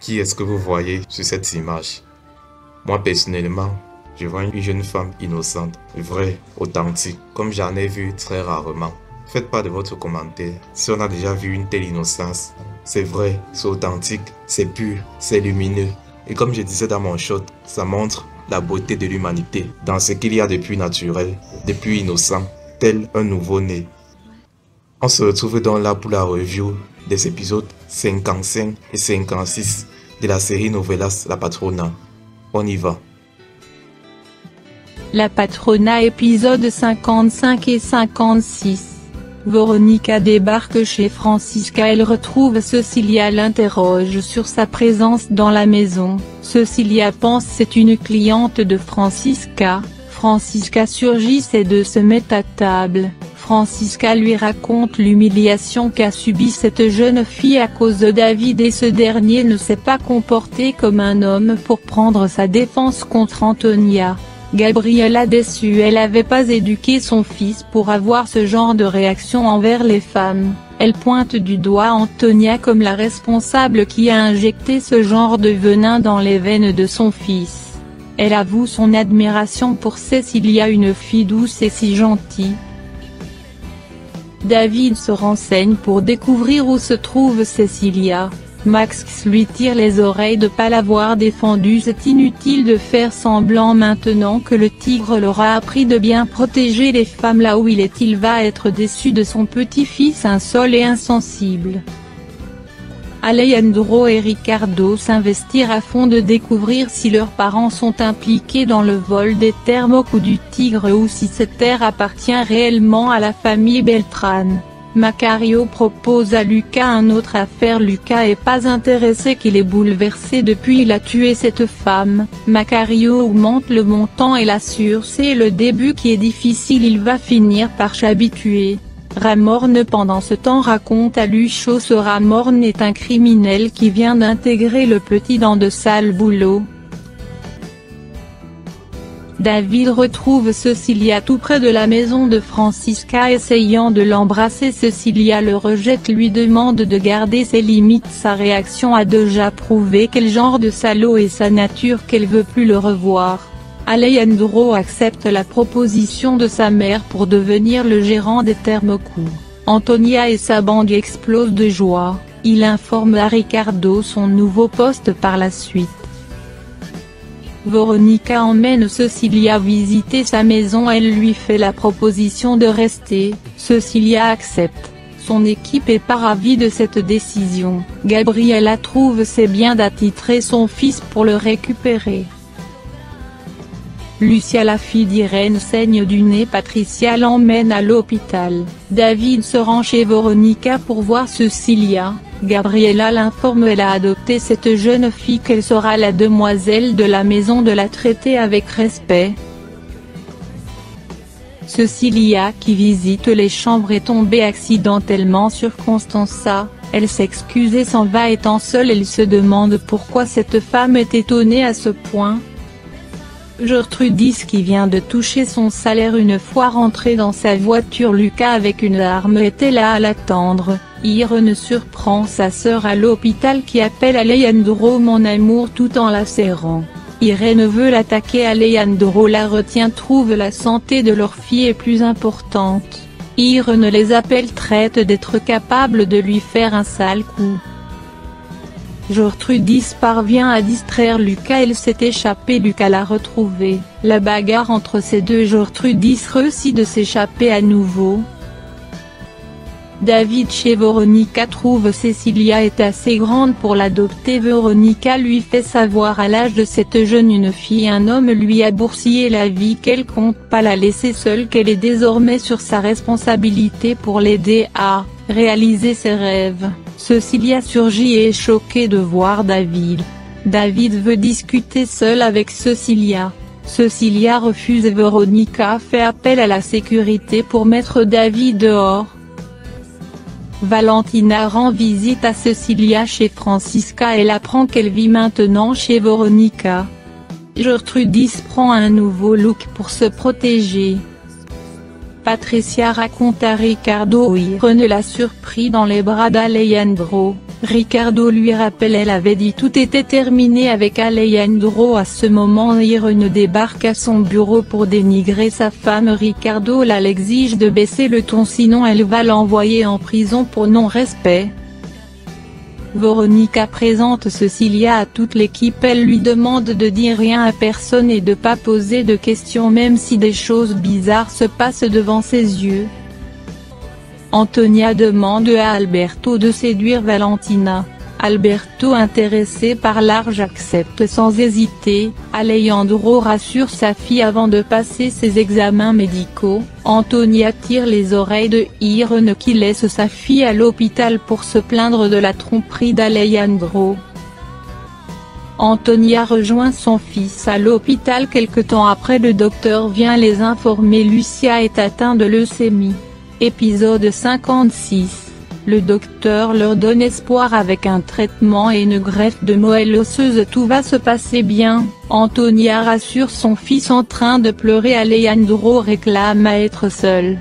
Qui est-ce que vous voyez sur cette image? Moi personnellement, je vois une jeune femme innocente, vraie, authentique, comme j'en ai vu très rarement. Faites part de votre commentaire si on a déjà vu une telle innocence. C'est vrai, c'est authentique, c'est pur, c'est lumineux. Et comme je disais dans mon shot, ça montre la beauté de l'humanité dans ce qu'il y a de plus naturel, de plus innocent, tel un nouveau-né. On se retrouve donc là pour la review des épisodes 55 et 56 de la série Novelas La Patrona. On y va. La Patrona épisode 55 et 56. Veronica débarque chez Francisca, elle retrouve Cecilia, l'interroge sur sa présence dans la maison. Cecilia pense c'est une cliente de Francisca. Francisca surgit et deux se mettent à table. Francisca lui raconte l'humiliation qu'a subie cette jeune fille à cause de David et ce dernier ne s'est pas comporté comme un homme pour prendre sa défense contre Antonia. Gabriella déçue, elle n'avait pas éduqué son fils pour avoir ce genre de réaction envers les femmes. Elle pointe du doigt Antonia comme la responsable qui a injecté ce genre de venin dans les veines de son fils. Elle avoue son admiration pour Cecilia, une fille douce et si gentille. David se renseigne pour découvrir où se trouve Cecilia. Max lui tire les oreilles de pas l'avoir défendu. C'est inutile de faire semblant maintenant que le tigre leur a appris de bien protéger les femmes là où il est. Il va être déçu de son petit-fils insolent et insensible. Alejandro et Ricardo s'investirent à fond de découvrir si leurs parents sont impliqués dans le vol des terres ou du tigre ou si cette terre appartient réellement à la famille Beltrán. Macario propose à Lucas une autre affaire. Lucas est pas intéressé, qu'il est bouleversé depuis il a tué cette femme. Macario augmente le montant et l'assure c'est le début qui est difficile, il va finir par s'habituer. Ramorne pendant ce temps raconte à Lucho ce Ramorne est un criminel qui vient d'intégrer le petit dans de sales boulots. David retrouve Cecilia tout près de la maison de Francisca essayant de l'embrasser. Cecilia le rejette, lui demande de garder ses limites. Sa réaction a déjà prouvé quel genre de salaud est sa nature qu'elle veut plus le revoir. Alejandro accepte la proposition de sa mère pour devenir le gérant des termes courts. Antonia et sa bande explosent de joie, il informe à Ricardo son nouveau poste par la suite. Veronica emmène Cecilia visiter sa maison, elle lui fait la proposition de rester, Cecilia accepte. Son équipe est pas ravie de cette décision. Gabriella trouve c'est bien d'attitrer son fils pour le récupérer. Lucia, la fille d'Irène, saigne du nez. Patricia l'emmène à l'hôpital. David se rend chez Veronica pour voir Cecilia. Gabriella l'informe elle a adopté cette jeune fille, qu'elle sera la demoiselle de la maison, de la traiter avec respect. Cecilia, qui visite les chambres, est tombée accidentellement sur Constanza. Elle s'excuse et s'en va. Étant seule, elle se demande pourquoi cette femme est étonnée à ce point. Gertrudis, qui vient de toucher son salaire une fois rentrée dans sa voiture, Lucas avec une arme était là à l'attendre. Irène surprend sa sœur à l'hôpital qui appelle Alejandro mon amour tout en la serrant. Irène veut l'attaquer, Alejandro la retient, trouve la santé de leur fille est plus importante. Irène les appelle, traite d'être capable de lui faire un sale coup. Gertrudis parvient à distraire Lucas, elle s'est échappée, Lucas l'a retrouvée. La bagarre entre ces deux, Gertrudis réussit de s'échapper à nouveau. David chez Veronica trouve Cecilia est assez grande pour l'adopter. Veronica lui fait savoir à l'âge de cette jeune une fille, un homme lui a boursier la vie, qu'elle compte pas la laisser seule, qu'elle est désormais sur sa responsabilité pour l'aider à réaliser ses rêves. Cecilia surgit et est choquée de voir David. David veut discuter seul avec Cecilia. Cecilia refuse et Veronica fait appel à la sécurité pour mettre David dehors. Valentina rend visite à Cecilia chez Francisca, elle apprend qu'elle vit maintenant chez Veronica. Gertrudis prend un nouveau look pour se protéger. Patricia raconte à Ricardo Irene l'a surpris dans les bras d'Alejandro. Ricardo lui rappelle elle avait dit tout était terminé avec Alejandro. À ce moment Irene débarque à son bureau pour dénigrer sa femme. Ricardo l'exige de baisser le ton sinon elle va l'envoyer en prison pour non-respect. Veronica présente Cecilia à toute l'équipe. Elle lui demande de dire rien à personne et de pas poser de questions même si des choses bizarres se passent devant ses yeux. Antonia demande à Alberto de séduire Valentina. Alberto intéressé par l'argent accepte sans hésiter. Alejandro rassure sa fille avant de passer ses examens médicaux. Antonia tire les oreilles de Irene qui laisse sa fille à l'hôpital pour se plaindre de la tromperie d'Alejandro. Antonia rejoint son fils à l'hôpital quelque temps après. Le docteur vient les informer Lucia est atteinte de leucémie. Épisode 56. Le docteur leur donne espoir avec un traitement et une greffe de moelle osseuse. Tout va se passer bien. Antonia rassure son fils en train de pleurer. Alejandro réclame à être seul.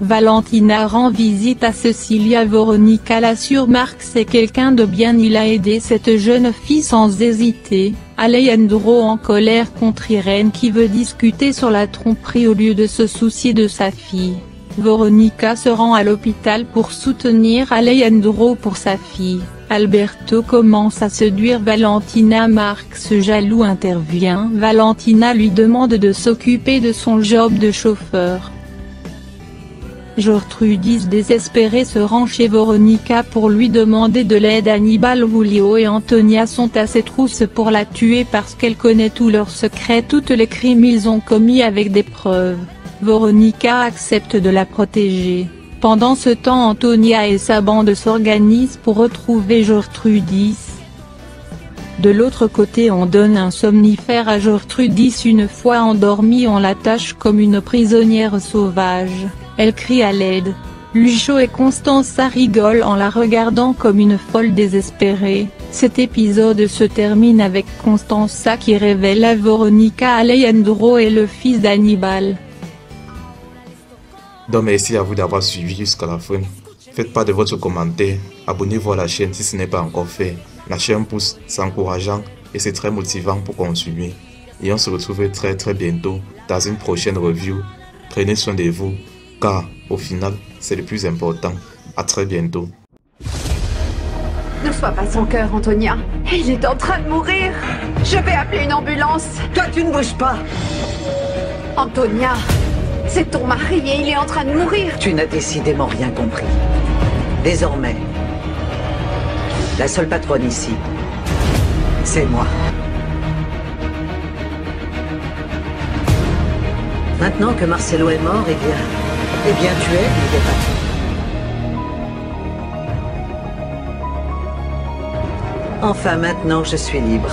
Valentina rend visite à Cecilia. Veronica l'assure Marc c'est quelqu'un de bien. Il a aidé cette jeune fille sans hésiter. Alejandro en colère contre Irene qui veut discuter sur la tromperie au lieu de se soucier de sa fille. Veronica se rend à l'hôpital pour soutenir Alejandro pour sa fille. Alberto commence à séduire Valentina. Marc se jaloux intervient. Valentina lui demande de s'occuper de son job de chauffeur. Gertrudis désespérée se rend chez Veronica pour lui demander de l'aide. Hannibal, Julio et Antonia sont à ses trousses pour la tuer parce qu'elle connaît tous leurs secrets, toutes les crimes ils ont commis avec des preuves. Veronica accepte de la protéger. Pendant ce temps Antonia et sa bande s'organisent pour retrouver Gertrudis. De l'autre côté on donne un somnifère à Gertrudis. Une fois endormie on l'attache comme une prisonnière sauvage. Elle crie à l'aide. Lucho et Constanza rigolent en la regardant comme une folle désespérée. Cet épisode se termine avec Constanza qui révèle à Veronica Alejandro est le fils d'Hannibal. Donc merci à vous d'avoir suivi jusqu'à la fin. Faites part de votre commentaire, abonnez-vous à la chaîne si ce n'est pas encore fait. Lâchez un pouce, c'est encourageant et c'est très motivant pour continuer. Et on se retrouve très bientôt dans une prochaine review. Prenez soin de vous, car au final c'est le plus important. À très bientôt. Ne sois pas sans cœur, Antonia. Il est en train de mourir. Je vais appeler une ambulance. Toi, tu ne bouges pas. Antonia, c'est ton mari et il est en train de mourir. Tu n'as décidément rien compris. Désormais, la seule patronne ici, c'est moi. Maintenant que Marcelo est mort, eh bien tu es le patron. Enfin, maintenant, je suis libre.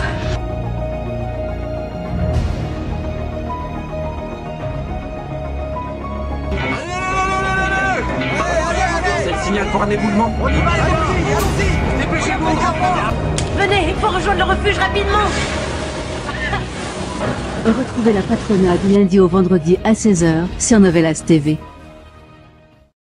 C'est le signal pour un éboulement. On y va, allons-y, dépêchez-vous. Venez, il faut rejoindre le refuge rapidement. Retrouvez la patronade du lundi au vendredi à 16h sur Novelas TV.